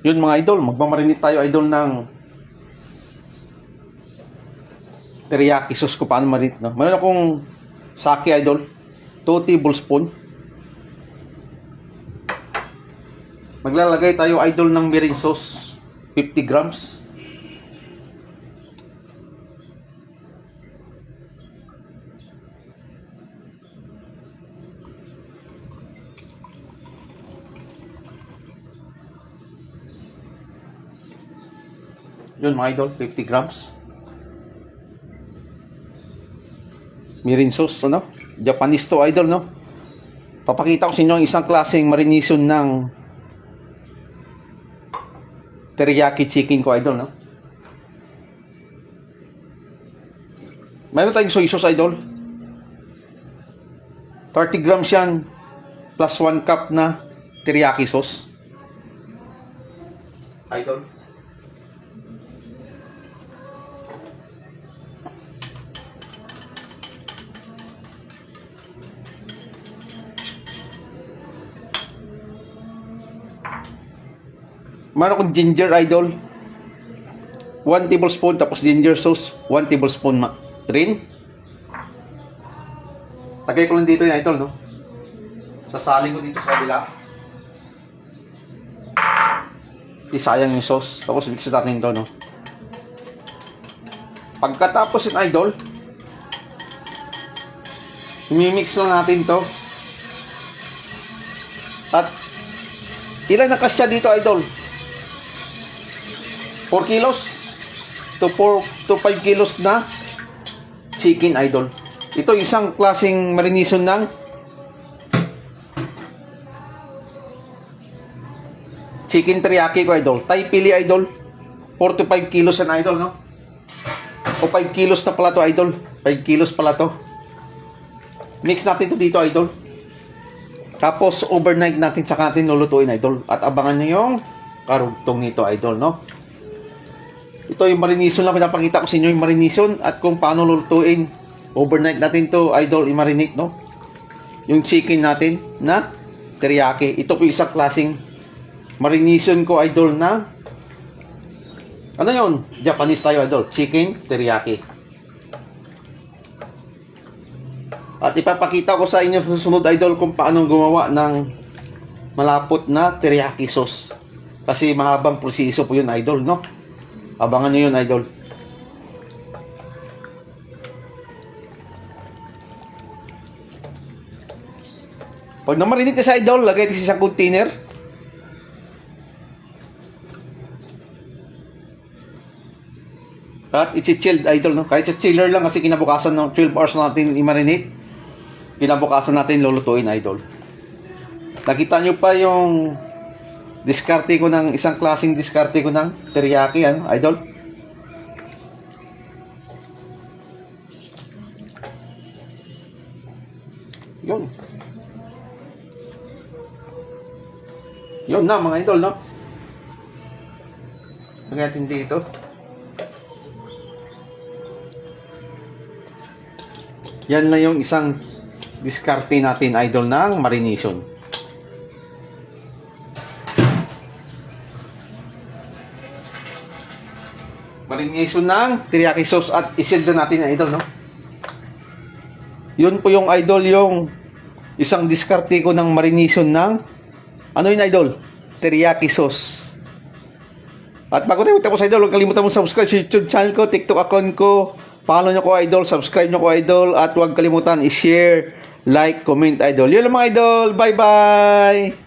Yun mga idol, magmamarinate tayo idol ng teriyaki sauce ko paano marinate, no? Meron akong sake idol, 2 tablespoon. Maglalagay tayo idol ng mirin sauce, 50 grams. Yun mga idol, 50 grams. Mirin sauce, ano? Japanese to idol, no? Papakita ko sa inyo ang isang klaseng marination ng teriyaki chicken ko idol, no? Mayroon tayong soy sauce idol. 30 grams yan plus 1 cup na teriyaki sauce. Idol. Meron akong ginger idol, 1 tablespoon, tapos ginger sauce 1 tablespoon rin. Lagay ko lang dito yung idol, no? Sasaling ko dito sa kabila. Sayang yung sauce. Tapos mix natin ito, no? Pagkatapos yung idol, imimix lang natin to. At ilan na kasya dito idol? 4 kilos to 5 kilos na chicken idol. Ito isang klaseng marination ng chicken teriyaki ko idol. Thai pili idol. 4 to 5 kilos yan idol, no? O 5 kilos na pala to idol. 5 kilos pala to. Mix natin to dito idol. Tapos overnight natin saka natin lulutuin idol. At abangan nyo yung karugtong nito idol, no? Ito yung marination lang, pinapakita ko sa inyo yung marination at kung paano lulutuin. Overnight natin to idol i-marinate, no? Yung chicken natin na teriyaki. Ito po isang klaseng marination ko idol na ano yun? Japanese tayo idol, chicken teriyaki. At ipapakita ko sa inyo sa susunod idol kung paano gumawa ng malapot na teriyaki sauce. Kasi mahabang proseso po yun idol, no? Abangan nyo yun idol. Pag namarinate na sa idol, lagay ito sa isang container. At i-chilled idol, no? Kahit sa chiller lang kasi kinabukasan ng 12 hours natin i-marinate. Kinabukasan natin lulutuin idol. Nakita nyo pa yung diskarte ko ng isang klaseng diskarte ko ng teriyaki, ano, idol. Yun. Yun na mga idol, no? Lagyan natin dito. Yan na yung isang diskarte natin idol ng marination. Marination ng teriyaki sauce at isildo natin na idol, no? Yun po yung idol, yung isang diskarte ko ng marination ng ano yun idol? Teriyaki sauce. At bago tayo tapos idol, huwag kalimutan mo subscribe sa YouTube channel ko, TikTok account ko. Follow nyo ko idol, subscribe nyo ko idol. At huwag kalimutan i-share, like, comment idol. Yun lang mga idol, bye bye!